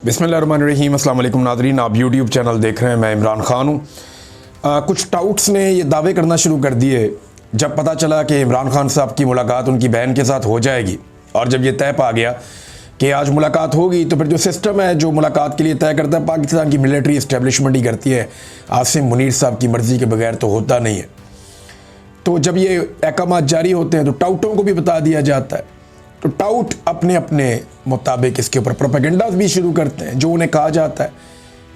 बिस्मिल्लाहिर्रहमानिर्रहीम। अस्सलाम वालेकुम नाज़रीन, आप यूट्यूब चैनल देख रहे हैं। मैं इमरान ख़ान हूँ। कुछ टाउट्स ने ये दावे करना शुरू कर दिए जब पता चला कि इमरान ख़ान साहब की मुलाकात उनकी बहन के साथ हो जाएगी, और जब ये तय पा गया कि आज मुलाकात होगी, तो फिर जो सिस्टम है जो मुलाकात के लिए तय करता है पाकिस्तान की मिलिट्री इस्टेब्लिशमेंट ही करती है। आसिम मुनीर साहब की मर्ज़ी के बगैर तो होता नहीं है। तो जब ये अहकामात जारी होते हैं तो टाउटों को भी बता दिया जाता है, तो टाउट अपने अपने मुताबिक इसके ऊपर प्रोपेगेंडा भी शुरू करते हैं। जो उन्हें कहा जाता है,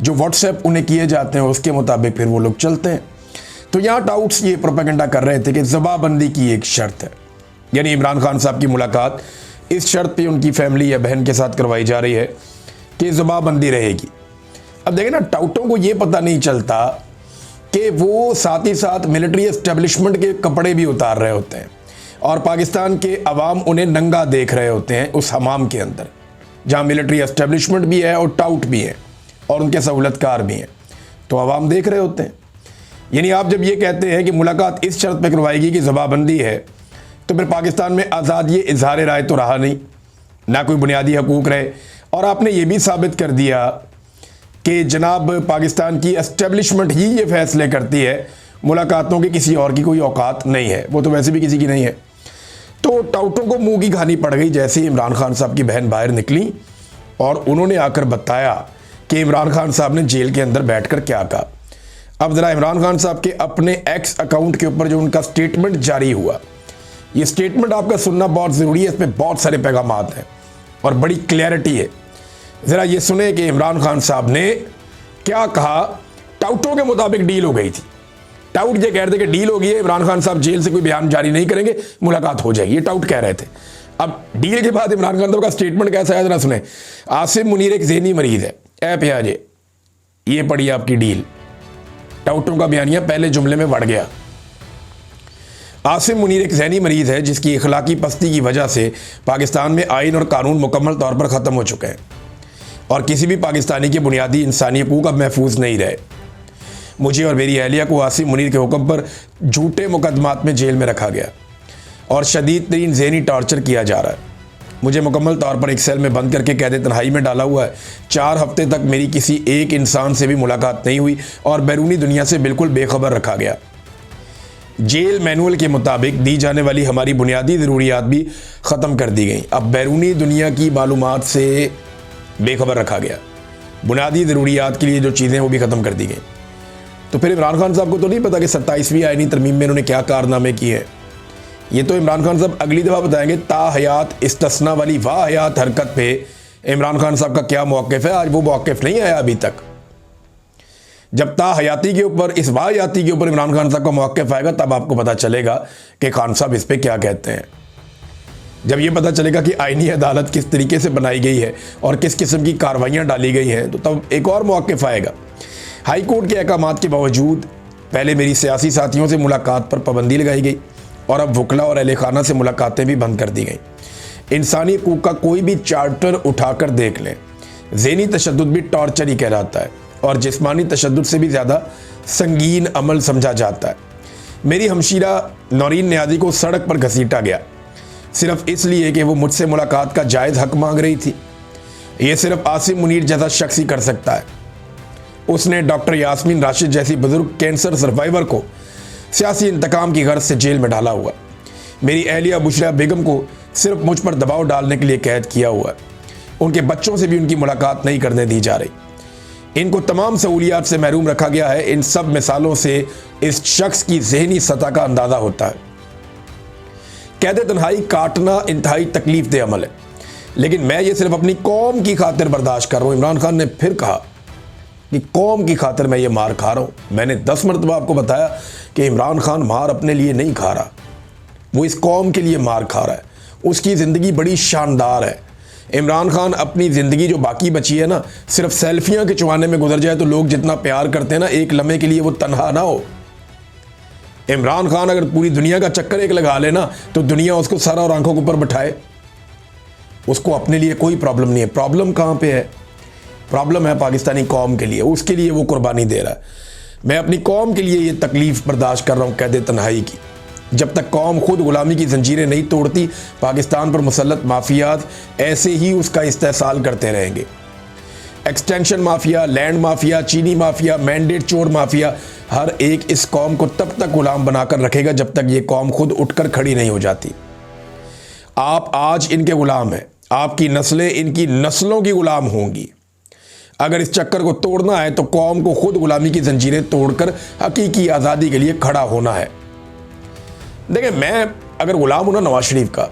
जो व्हाट्सएप उन्हें किए जाते हैं, उसके मुताबिक फिर वो लोग चलते हैं। तो यहाँ टाउट्स ये प्रोपेगेंडा कर रहे थे कि ज़बाबंदी की एक शर्त है, यानी इमरान खान साहब की मुलाकात इस शर्त पे उनकी फैमिली या बहन के साथ करवाई जा रही है कि ज़बाबंदी रहेगी। अब देखें ना, टाउटों को ये पता नहीं चलता कि वो साथ ही साथ मिलिट्री एस्टेब्लिशमेंट के कपड़े भी उतार रहे होते हैं और पाकिस्तान के अवाम उन्हें नंगा देख रहे होते हैं उस हमाम के अंदर, जहां मिलिट्री एस्टेब्लिशमेंट भी है और टाउट भी है और उनके सहूलतकार भी हैं। तो अवाम देख रहे होते हैं। यानी आप जब ये कहते हैं कि मुलाकात इस शर्त पर करवाएगी कि ज़बाबंदी है, तो फिर पाकिस्तान में आज़ादी इजहार राय तो रहा नहीं, ना कोई बुनियादी हकूक़ रहे। और आपने ये भी साबित कर दिया कि जनाब पाकिस्तान की एस्टेब्लिशमेंट ही ये फैसले करती है, मुलाकातों की किसी और की कोई औकात नहीं है, वो तो वैसे भी किसी की नहीं है। तो टाउटों को मुंह की खानी पड़ गई जैसे ही इमरान खान साहब की बहन बाहर निकली और उन्होंने आकर बताया कि इमरान खान साहब ने जेल के अंदर बैठकर क्या कहा। अब ज़रा इमरान खान साहब के अपने एक्स अकाउंट के ऊपर जो उनका स्टेटमेंट जारी हुआ, ये स्टेटमेंट आपका सुनना बहुत ज़रूरी है। इसमें बहुत सारे पैगामात हैं और बड़ी क्लैरिटी है। ज़रा ये सुने कि इमरान खान साहब ने क्या कहा। टाउटों के मुताबिक डील हो गई थी। टाउट ये कह रहे थे कि डील हो गई है, इमरान खान साहब जेल से कोई बयान जारी नहीं करेंगे, मुलाकात हो जाएगी, ये टाउट कह रहे थे। अब डील के बाद इमरान खान साहब का स्टेटमेंट कैसा है जरा सुने। आसिम मुनीर एक ज़हनी मरीज है, ए प्याजे, ये पड़ी आपकी डील। टाउटों का बयानिया पहले जुमले में बढ़ गया। आसिम मुनीर एक ज़हनी मरीज है जिसकी इखलाकी पस्ती की वजह से पाकिस्तान में आइन और कानून मुकम्मल तौर पर ख़त्म हो चुके हैं और किसी भी पाकिस्तानी के बुनियादी इंसानी हकूक़ अब महफूज नहीं रहे। मुझे और मेरी अहलिया को आसिम मुनीर के हुक्म पर झूठे मुकदमात में जेल में रखा गया और शदीद तरीन ज़हनी टॉर्चर किया जा रहा है। मुझे मुकम्मल तौर पर एक सेल में बंद करके कैद तन्हाई में डाला हुआ है। 4 हफ्ते तक मेरी किसी एक इंसान से भी मुलाकात नहीं हुई और बैरूनी दुनिया से बिल्कुल बेखबर रखा गया। जेल मैनुअल के मुताबिक दी जाने वाली हमारी बुनियादी ज़रूरियात भी ख़त्म कर दी गई। अब बैरूनी दुनिया की मालूमात से बेखबर रखा गया। बुनियादी ज़रूरियात के लिए जो चीज़ें वो भी ख़त्म कर दी गई। तो फिर इमरान खान साहब को तो नहीं पता कि 27वीं आईनी तरमीम में उन्होंने क्या कारनामे किए हैं। ये तो इमरान खान साहब अगली दफ़ा बताएंगे। ताहयात इस्तिस्ना वाली वाहयात हरकत पे इमरान खान साहब का क्या मौक़िफ़ है, आज वो मौक़िफ़ नहीं आया अभी तक। जब ताहयाती के ऊपर, इस वाहयाती के ऊपर इमरान खान साहब का मौक़िफ़ आएगा, तब आपको पता चलेगा कि खान साहब इस पर क्या कहते हैं। जब ये पता चलेगा कि आईनी अदालत किस तरीके से बनाई गई है और किस किस्म की कार्रवाइयाँ डाली गई हैं, तो तब एक और मौक़िफ़ आएगा। हाई कोर्ट के अहकामात के बावजूद पहले मेरी सियासी साथियों से मुलाकात पर पाबंदी लगाई गई और अब वकला और अहले खाना से मुलाकातें भी बंद कर दी गई। इंसानी हकूक़ का कोई भी चार्टर उठाकर देख लें, ज़हनी तशद्दुद भी टॉर्चर ही कहलाता है और जिस्मानी तशद्दुद से भी ज़्यादा संगीन अमल समझा जाता है। मेरी हमशीरा नौरीन नियाज़ी को सड़क पर घसीटा गया सिर्फ इसलिए कि वो मुझसे मुलाकात का जायज़ हक मांग रही थी। ये सिर्फ आसिम मुनीर जैसा शख्स ही कर सकता है। उसने डॉक्टर यास्मीन राशिद जैसी बुजुर्ग कैंसर सर्वाइवर को सियासी इंतकाम की गर्ज से जेल में डाला हुआ। मेरी अहलिया बुशरा बेगम को सिर्फ मुझ पर दबाव डालने के लिए कैद किया हुआ है। उनके बच्चों से भी उनकी मुलाकात नहीं करने दी जा रही। इनको तमाम सहूलियात से महरूम रखा गया है। इन सब मिसालों से इस शख्स की ज़हनी सतह का अंदाज़ा होता है। कैद तन्हाई काटना इंतहाई तकलीफ दे अमल है, लेकिन मैं ये सिर्फ अपनी कौम की खातिर बर्दाश्त कर रहा हूँ। इमरान खान ने फिर कहा कि कौम की खातिर मैं ये मार खा रहा हूँ। मैंने 10 मरतबा आपको बताया कि इमरान खान मार अपने लिए नहीं खा रहा, वो इस कौम के लिए मार खा रहा है। उसकी ज़िंदगी बड़ी शानदार है। इमरान खान अपनी ज़िंदगी जो बाकी बची है ना, सिर्फ सेल्फियाँ खिंचवाने में गुजर जाए तो लोग जितना प्यार करते हैं ना, एक लम्हे के लिए वो तनहा ना हो। इमरान खान अगर पूरी दुनिया का चक्कर एक लगा लेना तो दुनिया उसको सर और आंखों के ऊपर बिठाए। उसको अपने लिए कोई प्रॉब्लम नहीं है। प्रॉब्लम कहाँ पे है? प्रॉब्लम है पाकिस्तानी कौम के लिए। उसके लिए वो कुर्बानी दे रहा है। मैं अपनी कौम के लिए ये तकलीफ़ बर्दाश्त कर रहा हूँ कैद तन्हाई की। जब तक कौम खुद गुलामी की जंजीरें नहीं तोड़ती, पाकिस्तान पर मुसल्लत माफियात ऐसे ही उसका इस्तेहसाल करते रहेंगे। एक्सटेंशन माफिया, लैंड माफिया, चीनी माफिया, मैंडेट चोर माफिया, हर एक इस कौम को तब तक गुलाम बनाकर रखेगा जब तक ये कौम खुद उठकर खड़ी नहीं हो जाती। आप आज इनके गुलाम हैं, आपकी नस्लें इनकी नस्लों की गुलाम होंगी। अगर इस चक्कर को तोड़ना है तो कौम को खुद गुलामी की जंजीरें तोड़कर हकीकी आज़ादी के लिए खड़ा होना है। देखिए, मैं अगर गुलाम हूं ना नवाज शरीफ का,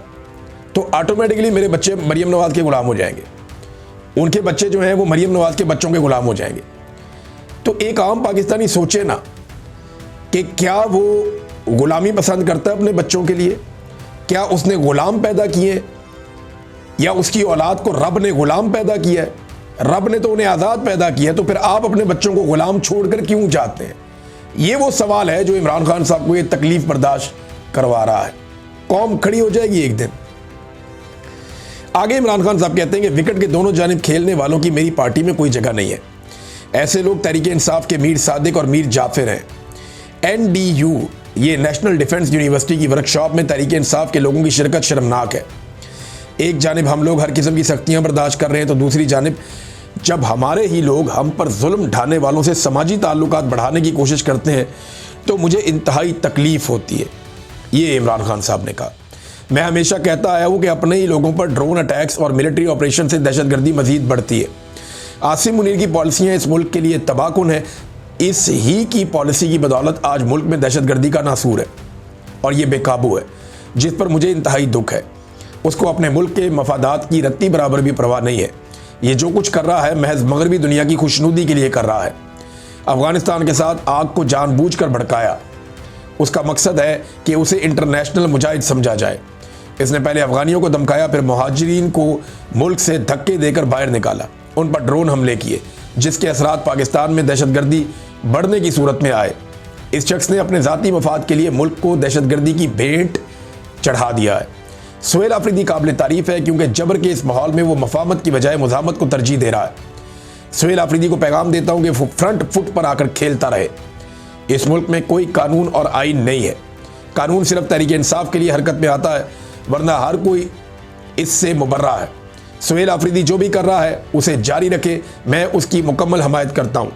तो ऑटोमेटिकली मेरे बच्चे मरियम नवाज के गुलाम हो जाएंगे, उनके बच्चे जो हैं वो मरियम नवाज के बच्चों के गुलाम हो जाएंगे। तो एक आम पाकिस्तानी सोचे ना कि क्या वो गुलामी पसंद करता है अपने बच्चों के लिए? क्या उसने गुलाम पैदा किए या उसकी औलाद को रब ने गुलाम पैदा किया है? रब ने तो उन्हें आज़ाद पैदा किया, तो फिर आप अपने बच्चों को गुलाम छोड़कर क्यों जाते हैं? ये वो सवाल है जो इमरान खान साहब को ये तकलीफ बर्दाश्त करवा रहा है। कौम खड़ी हो जाएगी एक दिन। आगे इमरान खान साहब कहते हैं कि विकेट के दोनों जानिब खेलने वालों की मेरी पार्टी में कोई जगह नहीं है। ऐसे लोग तहरीक इंसाफ के मीर सादिक और मीर जाफिर हैं। NDU, ये नेशनल डिफेंस यूनिवर्सिटी की वर्कशॉप में तहरीक इंसाफ के लोगों की शिरकत शर्मनाक है। एक जानिब हम लोग हर किस्म की सख्तियां बर्दाश्त कर रहे हैं, तो दूसरी जानिब जब हमारे ही लोग हम पर जुल्म ढाने वालों से समाजी ताल्लुकात बढ़ाने की कोशिश करते हैं तो मुझे इंतहाई तकलीफ होती है। ये इमरान खान साहब ने कहा। मैं हमेशा कहता आया हूँ कि अपने ही लोगों पर ड्रोन अटैक्स और मिलिट्री ऑपरेशन से दहशतगर्दी मजीद बढ़ती है। आसिम मुनीर की पॉलिसियाँ इस मुल्क के लिए तबाहकुन है। इस ही की पॉलिसी की बदौलत आज मुल्क में दहशतगर्दी का नासूर है और ये बेकाबू है, जिस पर मुझे इंतहाई दुख है। उसको अपने मुल्क के मफादात की रत्ती बराबर भी परवाह नहीं है। ये जो कुछ कर रहा है महज मगरबी दुनिया की खुशनुदी के लिए कर रहा है। अफगानिस्तान के साथ आग को जानबूझकर भड़काया। उसका मकसद है कि उसे इंटरनेशनल मुजाहिद समझा जाए। इसने पहले अफगानियों को धमकाया, फिर मुहाजिरीन को मुल्क से धक्के देकर बाहर निकाला, उन पर ड्रोन हमले किए, जिसके असरात पाकिस्तान में दहशतगर्दी बढ़ने की सूरत में आए। इस शख्स ने अपने ज़ाती मफाद के लिए मुल्क को दहशतगर्दी की भेंट चढ़ा दिया है। सुहेल आफरीदी काबिल तारीफ है क्योंकि जबर के इस माहौल में वो मफामत की बजाय मुज़ाहमत को तरजीह दे रहा है। सुहेल आफरीदी को पैगाम देता हूँ कि फ्रंट फुट पर आकर खेलता रहे। इस मुल्क में कोई कानून और आइन नहीं है। कानून सिर्फ तहरीक इंसाफ के लिए हरकत में आता है, वरना हर कोई इससे मुबर्रा है। सुहेल आफरीदी जो भी कर रहा है उसे जारी रखे, मैं उसकी मुकम्मल हमायत करता हूँ।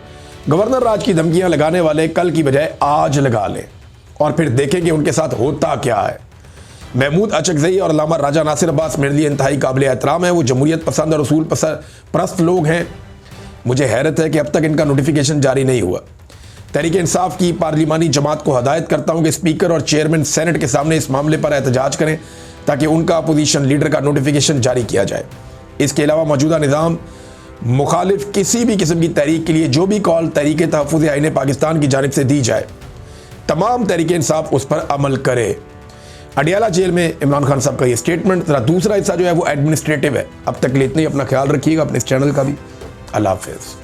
गवर्नर राज की धमकियाँ लगाने वाले कल की बजाय आज लगा लें और फिर देखें कि उनके साथ होता क्या है। महमूद अचकज़ई और अल्लामा राजा नासिर अब्बास मेरे लिए इंतहाई काबिल एहतराम है। वो जमहूरियत पसंद और उसूल परस्त लोग हैं। मुझे हैरत है कि अब तक इनका नोटिफिकेशन जारी नहीं हुआ। तहरीक इंसाफ की पार्लिमानी जमात को हदायत करता हूँ कि स्पीकर और चेयरमैन सेनेट के सामने इस मामले पर एहतजाज करें ताकि उनका अपोजिशन लीडर का नोटिफिकेशन जारी किया जाए। इसके अलावा मौजूदा निज़ाम मुखालिफ किसी भी किस्म की तहरीक के लिए जो भी कॉल तहरीक तहफ़्फ़ुज़ आईन पाकिस्तान की जानिब से दी जाए, तमाम तहरीक इंसाफ उस पर अमल करे। अडियाला जेल में इमरान खान साहब का ये स्टेटमेंट। जरा दूसरा हिस्सा जो है वो एडमिनिस्ट्रेटिव है। अब तक के लिए इतना ही। अपना ख्याल रखिएगा, अपने इस चैनल का भी। अल्लाह हाफ़िज़।